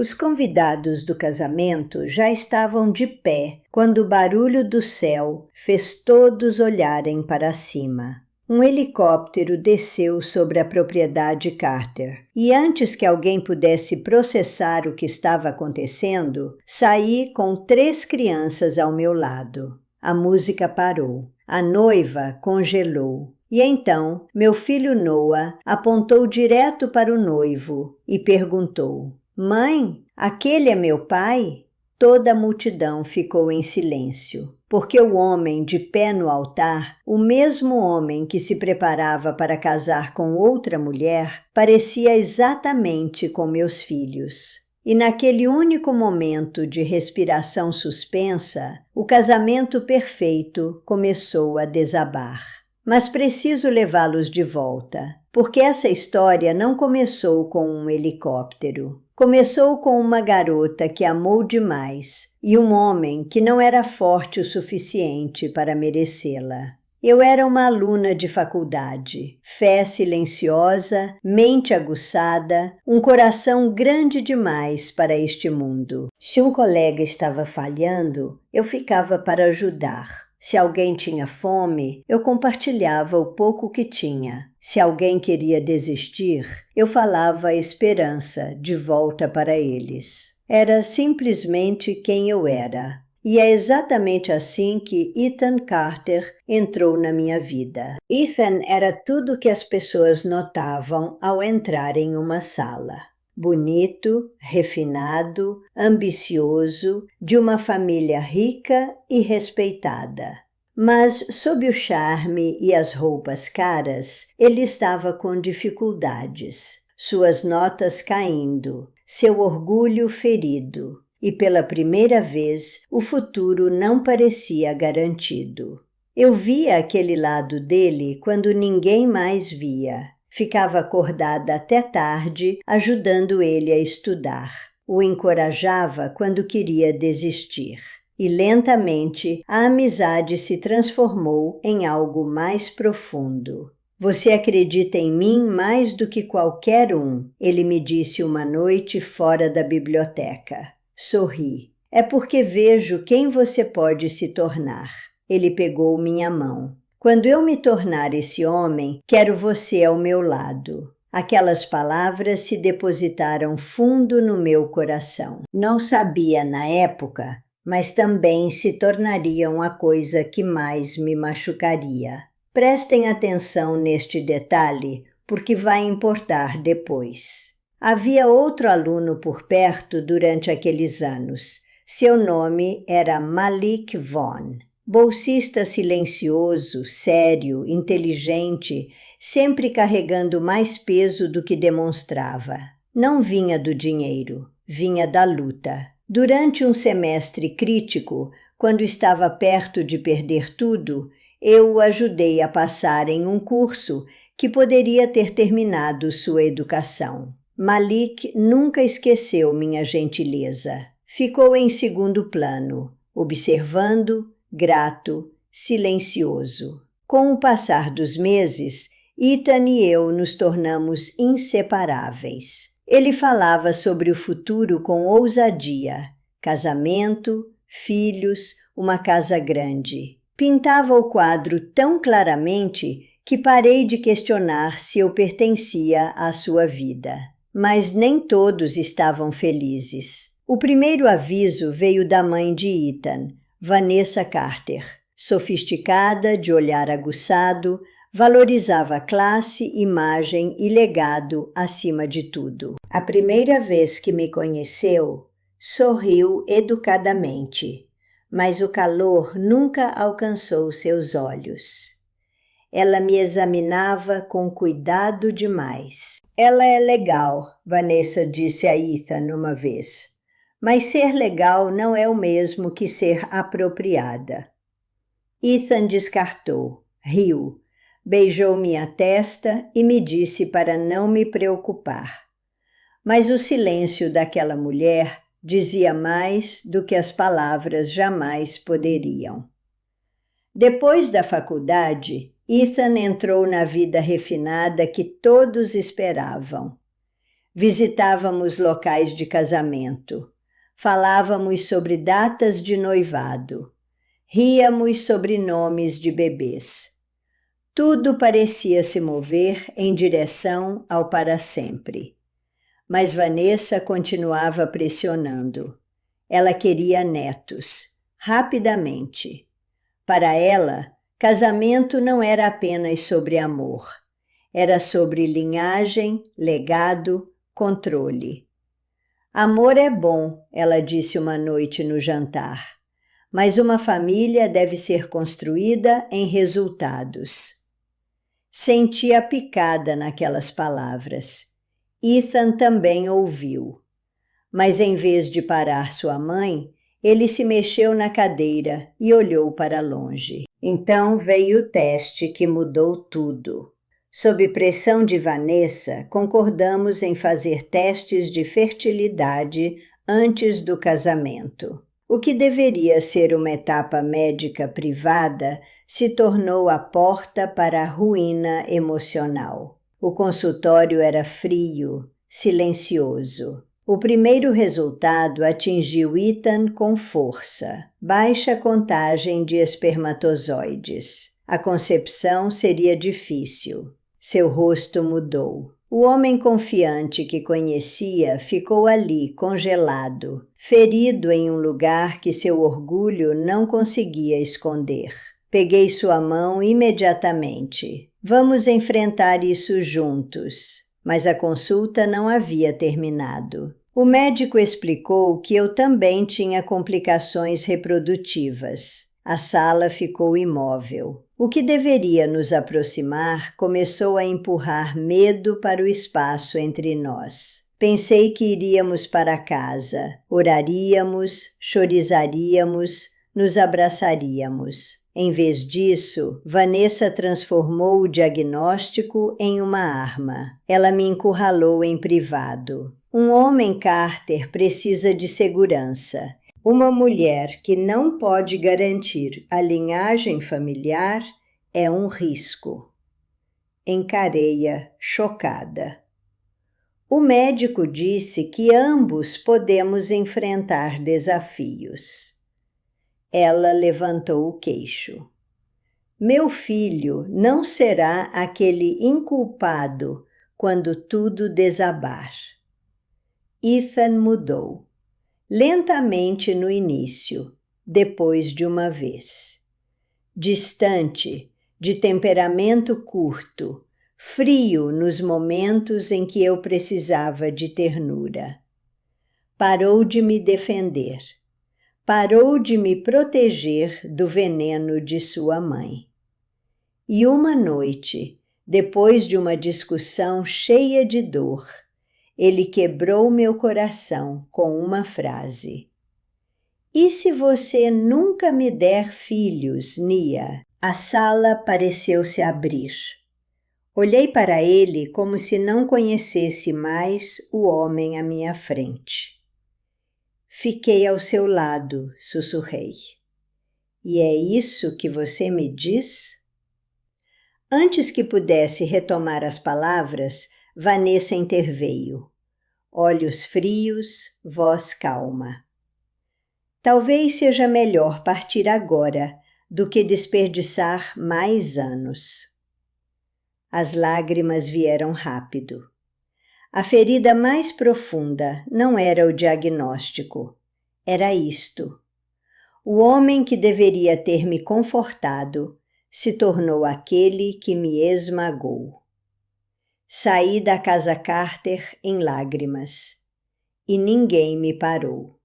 Os convidados do casamento já estavam de pé quando o barulho do céu fez todos olharem para cima. Um helicóptero desceu sobre a propriedade Carter e antes que alguém pudesse processar o que estava acontecendo, saí com 3 crianças ao meu lado. A música parou. A noiva congelou. E então, meu filho Noah apontou direto para o noivo e perguntou: "Mãe, aquele é meu pai?" Toda a multidão ficou em silêncio, porque o homem de pé no altar, o mesmo homem que se preparava para casar com outra mulher, parecia exatamente com meus filhos. E naquele único momento de respiração suspensa, o casamento perfeito começou a desabar. Mas preciso levá-los de volta, porque essa história não começou com um helicóptero. Começou com uma garota que amou demais e um homem que não era forte o suficiente para merecê-la. Eu era uma aluna de faculdade, fé silenciosa, mente aguçada, um coração grande demais para este mundo. Se um colega estava falhando, eu ficava para ajudar. Se alguém tinha fome, eu compartilhava o pouco que tinha. Se alguém queria desistir, eu falava a esperança de volta para eles. Era simplesmente quem eu era. E é exatamente assim que Ethan Carter entrou na minha vida. Ethan era tudo que as pessoas notavam ao entrar em uma sala. Bonito, refinado, ambicioso, de uma família rica e respeitada. Mas, sob o charme e as roupas caras, ele estava com dificuldades, suas notas caindo, seu orgulho ferido, e pela primeira vez o futuro não parecia garantido. Eu via aquele lado dele quando ninguém mais via. Ficava acordada até tarde, ajudando ele a estudar. O encorajava quando queria desistir. E lentamente a amizade se transformou em algo mais profundo. "Você acredita em mim mais do que qualquer um", ele me disse uma noite fora da biblioteca. Sorri. "É porque vejo quem você pode se tornar." Ele pegou minha mão. "Quando eu me tornar esse homem, quero você ao meu lado." Aquelas palavras se depositaram fundo no meu coração. Não sabia na época, mas também se tornariam a coisa que mais me machucaria. Prestem atenção neste detalhe, porque vai importar depois. Havia outro aluno por perto durante aqueles anos. Seu nome era Malik Vaughn. Bolsista silencioso, sério, inteligente, sempre carregando mais peso do que demonstrava. Não vinha do dinheiro, vinha da luta. Durante um semestre crítico, quando estava perto de perder tudo, eu o ajudei a passar em um curso que poderia ter terminado sua educação. Malik nunca esqueceu minha gentileza. Ficou em segundo plano, observando, grato, silencioso. Com o passar dos meses, Ethan e eu nos tornamos inseparáveis. Ele falava sobre o futuro com ousadia: casamento, filhos, uma casa grande. Pintava o quadro tão claramente que parei de questionar se eu pertencia à sua vida. Mas nem todos estavam felizes. O primeiro aviso veio da mãe de Ethan, Vanessa Carter. Sofisticada, de olhar aguçado, valorizava classe, imagem e legado acima de tudo. A primeira vez que me conheceu, sorriu educadamente, mas o calor nunca alcançou seus olhos. Ela me examinava com cuidado demais. "Ela é legal", Vanessa disse a Ethan uma vez. "Mas ser legal não é o mesmo que ser apropriada." Ethan descartou, riu, beijou minha testa e me disse para não me preocupar. Mas o silêncio daquela mulher dizia mais do que as palavras jamais poderiam. Depois da faculdade, Ethan entrou na vida refinada que todos esperavam. Visitávamos locais de casamento, falávamos sobre datas de noivado, ríamos sobre nomes de bebês. Tudo parecia se mover em direção ao para sempre. Mas Vanessa continuava pressionando. Ela queria netos, rapidamente. Para ela, casamento não era apenas sobre amor. Era sobre linhagem, legado, controle. Amor é bom, ela disse uma noite no jantar, mas uma família deve ser construída em resultados. Senti a picada naquelas palavras. Ethan também ouviu. Mas em vez de parar sua mãe, ele se mexeu na cadeira e olhou para longe. Então veio o teste que mudou tudo. Sob pressão de Vanessa, concordamos em fazer testes de fertilidade antes do casamento. O que deveria ser uma etapa médica privada se tornou a porta para a ruína emocional. O consultório era frio, silencioso. O primeiro resultado atingiu Ethan com força. Baixa contagem de espermatozoides. A concepção seria difícil. Seu rosto mudou. O homem confiante que conhecia ficou ali, congelado, ferido em um lugar que seu orgulho não conseguia esconder. Peguei sua mão imediatamente. Vamos enfrentar isso juntos. Mas a consulta não havia terminado. O médico explicou que eu também tinha complicações reprodutivas. A sala ficou imóvel. O que deveria nos aproximar começou a empurrar medo para o espaço entre nós. Pensei que iríamos para casa, oraríamos, chorizaríamos, nos abraçaríamos. Em vez disso, Vanessa transformou o diagnóstico em uma arma. Ela me encurralou em privado. Um homem Carter precisa de segurança. Uma mulher que não pode garantir a linhagem familiar é um risco. Encarei-a, chocada. O médico disse que ambos podemos enfrentar desafios. Ela levantou o queixo. Meu filho não será aquele inculpado quando tudo desabar. Ethan mudou. Lentamente no início, depois de uma vez. Distante, de temperamento curto, frio nos momentos em que eu precisava de ternura. Parou de me defender. Parou de me proteger do veneno de sua mãe. E uma noite, depois de uma discussão cheia de dor, ele quebrou meu coração com uma frase. E se você nunca me der filhos, Nia? A sala pareceu se abrir. Olhei para ele como se não conhecesse mais o homem à minha frente. Fiquei ao seu lado, sussurrei. E é isso que você me diz? Antes que pudesse retomar as palavras, Vanessa interveio. Olhos frios, voz calma. Talvez seja melhor partir agora do que desperdiçar mais anos. As lágrimas vieram rápido. A ferida mais profunda não era o diagnóstico, era isto. O homem que deveria ter me confortado se tornou aquele que me esmagou. Saí da casa Carter em lágrimas e ninguém me parou.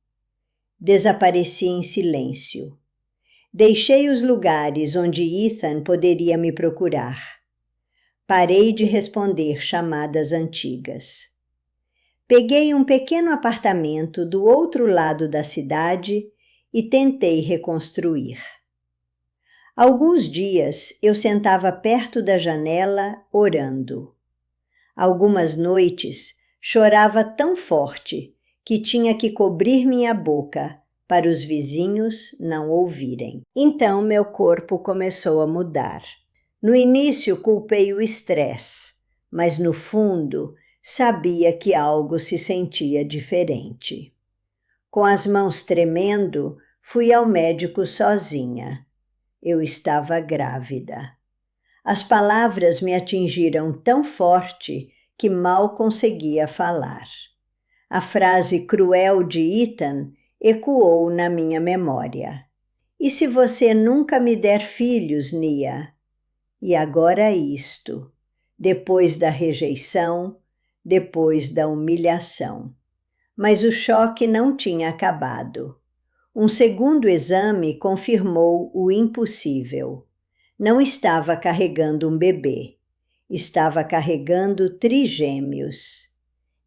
Desapareci em silêncio. Deixei os lugares onde Ethan poderia me procurar. Parei de responder chamadas antigas. Peguei um pequeno apartamento do outro lado da cidade e tentei reconstruir. Alguns dias eu sentava perto da janela orando. Algumas noites chorava tão forte que tinha que cobrir minha boca para os vizinhos não ouvirem. Então meu corpo começou a mudar. No início culpei o estresse, mas no fundo Sabia que algo se sentia diferente. Com as mãos tremendo, fui ao médico sozinha. Eu estava grávida. As palavras me atingiram tão forte que mal conseguia falar. A frase cruel de Ethan ecoou na minha memória. E se você nunca me der filhos, Nia? E agora isto, depois da rejeição, depois da humilhação. Mas o choque não tinha acabado. Um segundo exame confirmou o impossível. Não estava carregando um bebê. Estava carregando trigêmeos.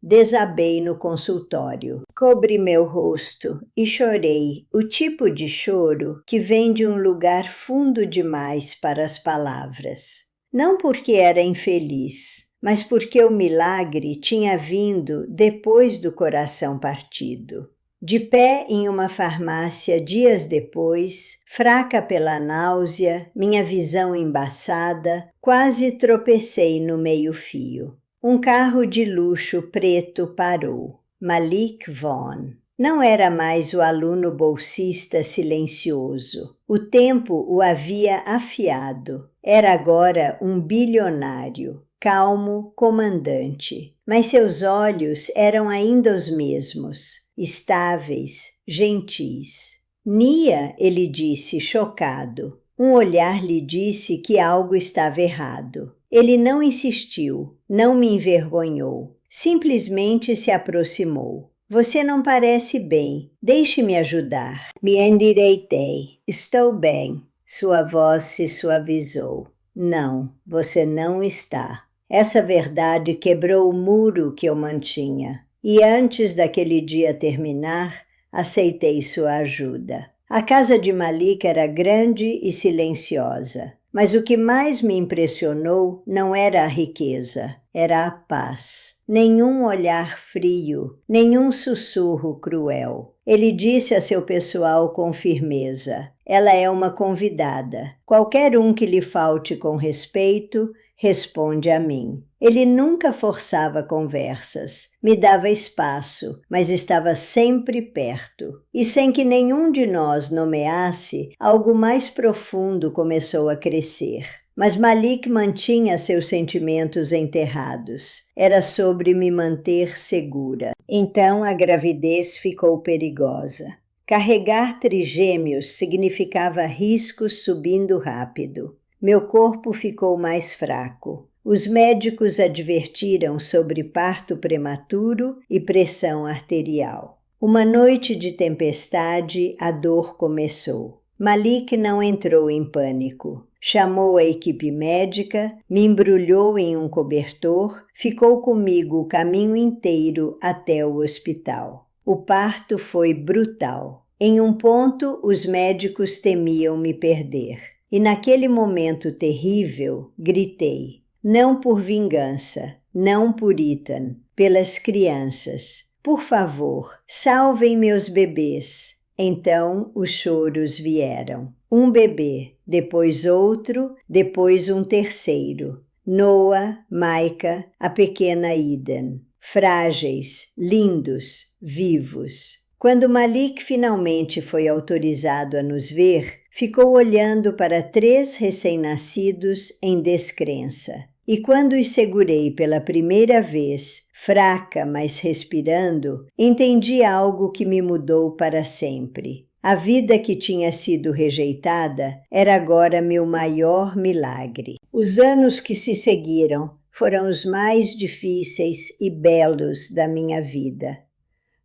Desabei no consultório. Cobri meu rosto e chorei, o tipo de choro que vem de um lugar fundo demais para as palavras. Não porque era infeliz, mas porque o milagre tinha vindo depois do coração partido. De pé em uma farmácia dias depois, fraca pela náusea, minha visão embaçada, quase tropecei no meio-fio. Um carro de luxo preto parou. Malik Vaughn. Não era mais o aluno bolsista silencioso. O tempo o havia afiado. Era agora um bilionário, calmo comandante. Mas seus olhos eram ainda os mesmos, estáveis, gentis. Nia, ele disse, chocado. Um olhar lhe disse que algo estava errado. Ele não insistiu, não me envergonhou. Simplesmente se aproximou. Você não parece bem. Deixe-me ajudar. Me endireitei. Estou bem. Sua voz se suavizou. Não, você não está. Essa verdade quebrou o muro que eu mantinha. E antes daquele dia terminar, aceitei sua ajuda. A casa de Malik era grande e silenciosa. Mas o que mais me impressionou não era a riqueza, era a paz. Nenhum olhar frio, nenhum sussurro cruel. Ele disse a seu pessoal com firmeza: ela é uma convidada. Qualquer um que lhe falte com respeito, responde a mim. Ele nunca forçava conversas, me dava espaço, mas estava sempre perto. E sem que nenhum de nós nomeasse, algo mais profundo começou a crescer. Mas Malik mantinha seus sentimentos enterrados. Era sobre me manter segura. Então a gravidez ficou perigosa. Carregar trigêmeos significava riscos subindo rápido. Meu corpo ficou mais fraco. Os médicos advertiram sobre parto prematuro e pressão arterial. Uma noite de tempestade, a dor começou. Malik não entrou em pânico. Chamou a equipe médica, me embrulhou em um cobertor, ficou comigo o caminho inteiro até o hospital. O parto foi brutal. Em um ponto, os médicos temiam me perder. E naquele momento terrível, gritei. Não por vingança, não por Ethan, pelas crianças. Por favor, salvem meus bebês. Então os choros vieram. Um bebê, depois outro, depois um terceiro. Noah, Micah, a pequena Eden. Frágeis, lindos, vivos. Quando Malik finalmente foi autorizado a nos ver, ficou olhando para 3 recém-nascidos em descrença. E quando os segurei pela primeira vez, fraca, mas respirando, entendi algo que me mudou para sempre. A vida que tinha sido rejeitada era agora meu maior milagre. Os anos que se seguiram foram os mais difíceis e belos da minha vida.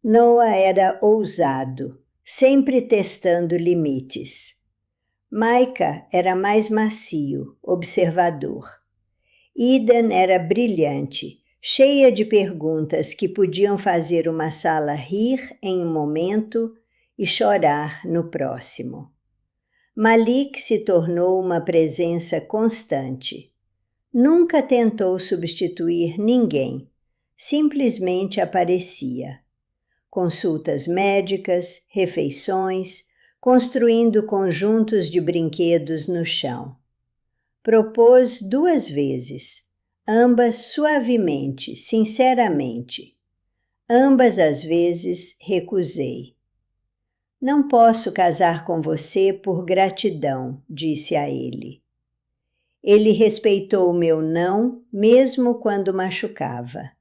Noah era ousado, sempre testando limites. Micah era mais macio, observador. Eden era brilhante, cheia de perguntas que podiam fazer uma sala rir em um momento e chorar no próximo. Malik se tornou uma presença constante. Nunca tentou substituir ninguém, simplesmente aparecia. Consultas médicas, refeições, construindo conjuntos de brinquedos no chão. Propôs 2 vezes, ambas suavemente, sinceramente. Ambas as vezes recusei. Não posso casar com você por gratidão, disse a ele. Ele respeitou o meu não, mesmo quando machucava.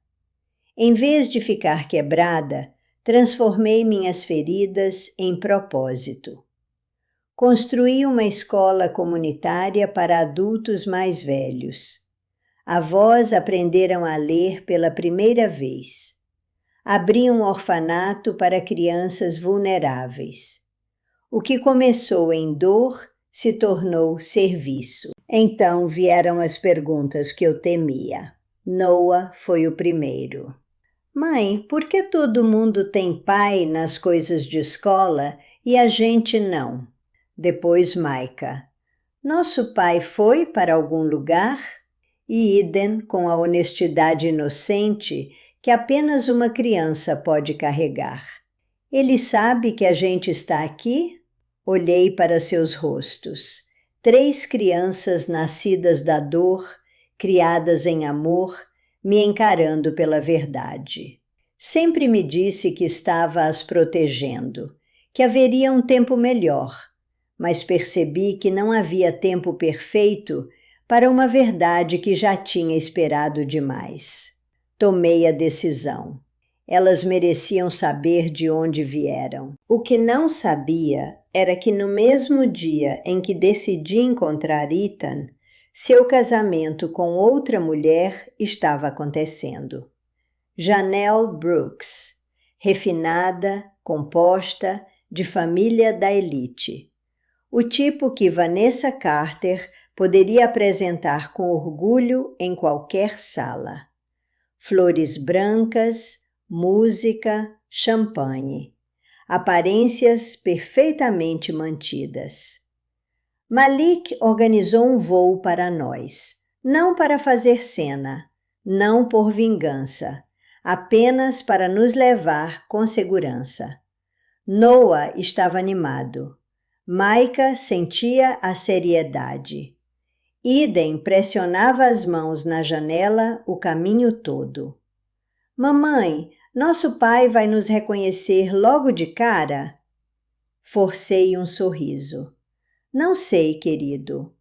Em vez de ficar quebrada, transformei minhas feridas em propósito. Construí uma escola comunitária para adultos mais velhos. Avós aprenderam a ler pela primeira vez. Abri um orfanato para crianças vulneráveis. O que começou em dor se tornou serviço. Então vieram as perguntas que eu temia. Noah foi o primeiro. Mãe, por que todo mundo tem pai nas coisas de escola e a gente não? Depois Micah. Nosso pai foi para algum lugar? E Eden, com a honestidade inocente que apenas uma criança pode carregar. Ele sabe que a gente está aqui? Olhei para seus rostos. 3 crianças nascidas da dor, criadas em amor, me encarando pela verdade. Sempre me disse que estava as protegendo, que haveria um tempo melhor, mas percebi que não havia tempo perfeito para uma verdade que já tinha esperado demais. Tomei a decisão. Elas mereciam saber de onde vieram. O que não sabia era que no mesmo dia em que decidi encontrar Ethan, seu casamento com outra mulher estava acontecendo. Janelle Brooks, refinada, composta, de família da elite. O tipo que Vanessa Carter poderia apresentar com orgulho em qualquer sala. Flores brancas, música, champanhe. Aparências perfeitamente mantidas. Malik organizou um voo para nós, não para fazer cena, não por vingança, apenas para nos levar com segurança. Noah estava animado. Micah sentia a seriedade. Eden pressionava as mãos na janela o caminho todo. Mamãe, nosso pai vai nos reconhecer logo de cara? Forcei um sorriso. Não sei, querido.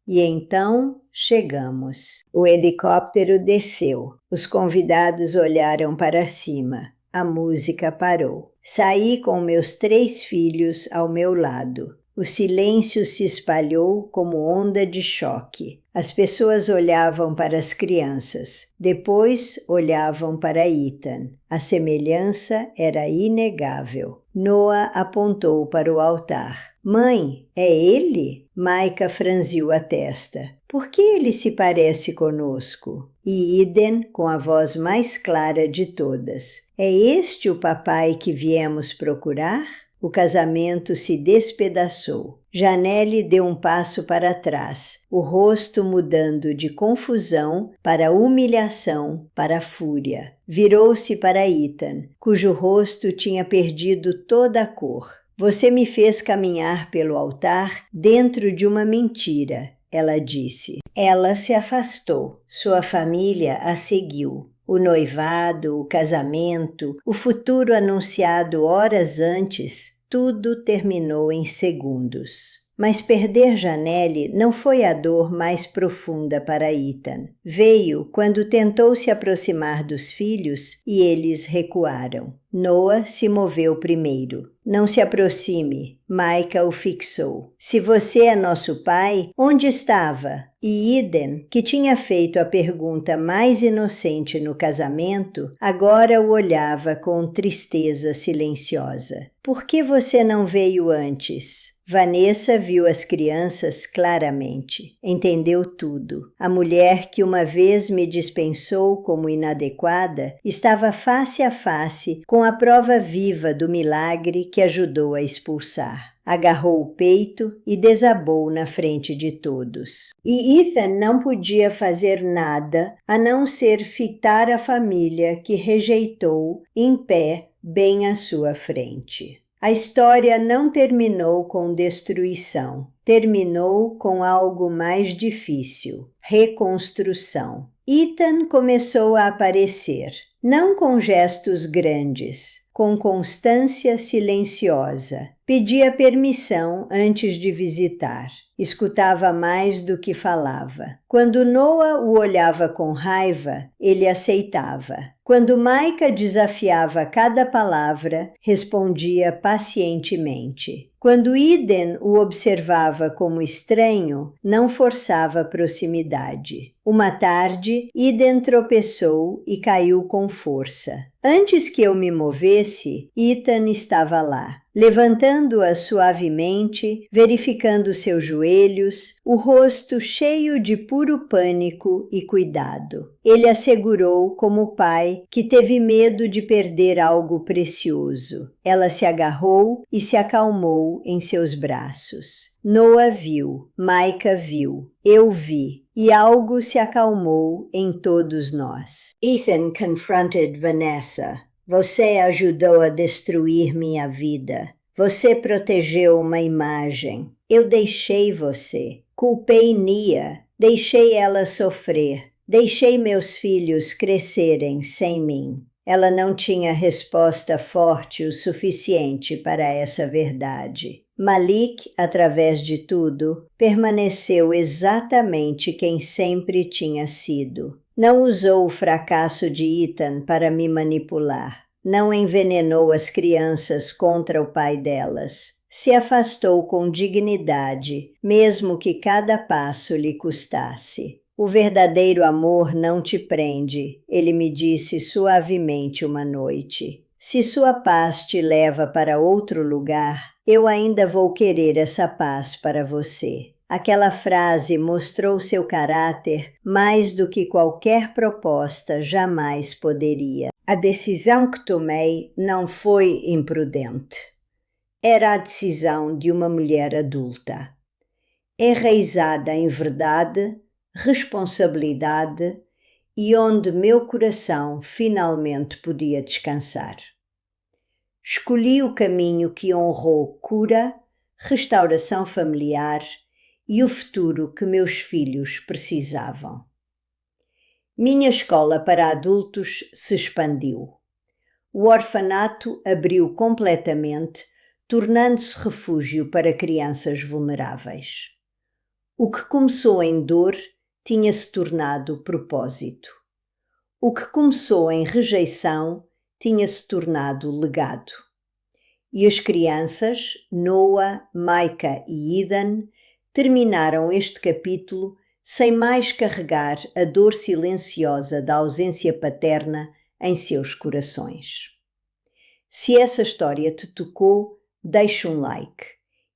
E então chegamos. O helicóptero desceu. Os convidados olharam para cima. A música parou. Saí com meus 3 filhos ao meu lado. O silêncio se espalhou como onda de choque. As pessoas olhavam para as crianças. Depois olhavam para Ethan. A semelhança era inegável. Noah apontou para o altar. Mãe, é ele? Micah franziu a testa. Por que ele se parece conosco? E Eden, com a voz mais clara de todas. É este o papai que viemos procurar? O casamento se despedaçou. Janelle deu um passo para trás, o rosto mudando de confusão para humilhação, para fúria. Virou-se para Ethan, cujo rosto tinha perdido toda a cor. Você me fez caminhar pelo altar dentro de uma mentira, ela disse. Ela se afastou. Sua família a seguiu. O noivado, o casamento, o futuro anunciado horas antes, tudo terminou em segundos. Mas perder Janelle não foi a dor mais profunda para Ethan. Veio quando tentou se aproximar dos filhos e eles recuaram. Noah se moveu primeiro. Não se aproxime, Micah o fixou. Se você é nosso pai, onde estava? E Eden, que tinha feito a pergunta mais inocente no casamento, agora o olhava com tristeza silenciosa. Por que você não veio antes? Vanessa viu as crianças claramente. Entendeu tudo. A mulher que uma vez me dispensou como inadequada estava face a face com a prova viva do milagre que ajudou a expulsar. Agarrou o peito e desabou na frente de todos. E Ethan não podia fazer nada a não ser fitar a família que rejeitou em pé bem à sua frente. A história não terminou com destruição. Terminou com algo mais difícil: reconstrução. Ethan começou a aparecer, não com gestos grandes, com constância silenciosa. Pedia permissão antes de visitar. Escutava mais do que falava. Quando Noah o olhava com raiva, ele aceitava. Quando Micah desafiava cada palavra, respondia pacientemente. Quando Eden o observava como estranho, não forçava proximidade. Uma tarde, Eden tropeçou e caiu com força. Antes que eu me movesse, Ethan estava lá, levantando-a suavemente, verificando seus joelhos, o rosto cheio de puro pânico e cuidado. Ele a segurou como pai que teve medo de perder algo precioso. Ela se agarrou e se acalmou em seus braços. Noah viu, Micah viu, eu vi, e algo se acalmou em todos nós. Ethan confronted Vanessa. Você ajudou a destruir minha vida. Você protegeu uma imagem. Eu deixei você. Culpei Nia. Deixei ela sofrer. Deixei meus filhos crescerem sem mim. Ela não tinha resposta forte o suficiente para essa verdade. Malik, através de tudo, permaneceu exatamente quem sempre tinha sido. Não usou o fracasso de Ethan para me manipular. Não envenenou as crianças contra o pai delas. Se afastou com dignidade, mesmo que cada passo lhe custasse. O verdadeiro amor não te prende, ele me disse suavemente uma noite. Se sua paz te leva para outro lugar, eu ainda vou querer essa paz para você. Aquela frase mostrou seu caráter mais do que qualquer proposta jamais poderia. A decisão que tomei não foi imprudente. Era a decisão de uma mulher adulta, enraizada em verdade, responsabilidade e onde meu coração finalmente podia descansar. Escolhi o caminho que honrou cura, restauração familiar e o futuro que meus filhos precisavam. Minha escola para adultos se expandiu. O orfanato abriu completamente, tornando-se refúgio para crianças vulneráveis. O que começou em dor tinha se tornado propósito. O que começou em rejeição tinha se tornado legado. E as crianças, Noah, Micah e Eden, terminaram este capítulo sem mais carregar a dor silenciosa da ausência paterna em seus corações. Se essa história te tocou, deixa um like.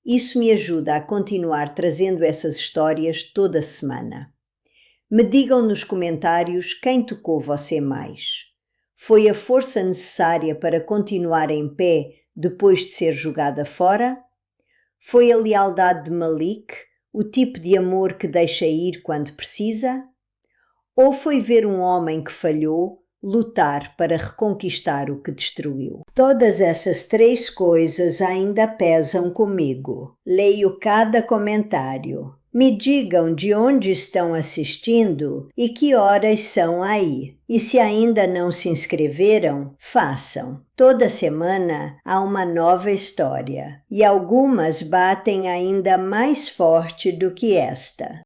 Isso me ajuda a continuar trazendo essas histórias toda semana. Me digam nos comentários quem tocou você mais. Foi a força necessária para continuar em pé depois de ser jogada fora? Foi a lealdade de Malik, o tipo de amor que deixa ir quando precisa? Ou foi ver um homem que falhou lutar para reconquistar o que destruiu? Todas essas três coisas ainda pesam comigo. Leio cada comentário. Me digam de onde estão assistindo e que horas são aí. E se ainda não se inscreveram, façam. Toda semana há uma nova história e algumas batem ainda mais forte do que esta.